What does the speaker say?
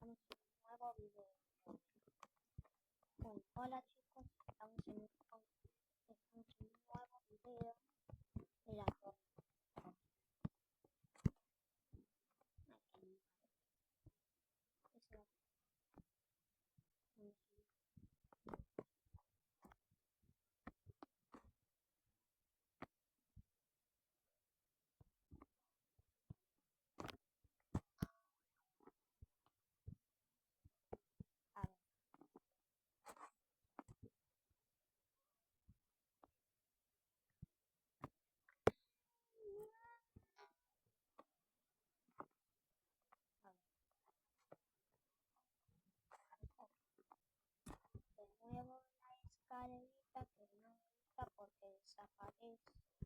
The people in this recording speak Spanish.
estamos en un nuevo video. Bueno, hola chicos, estamos en un nuevo video de la torre. Aquí es la a ver. De nuevo la escalerita que no me gusta porque desaparece.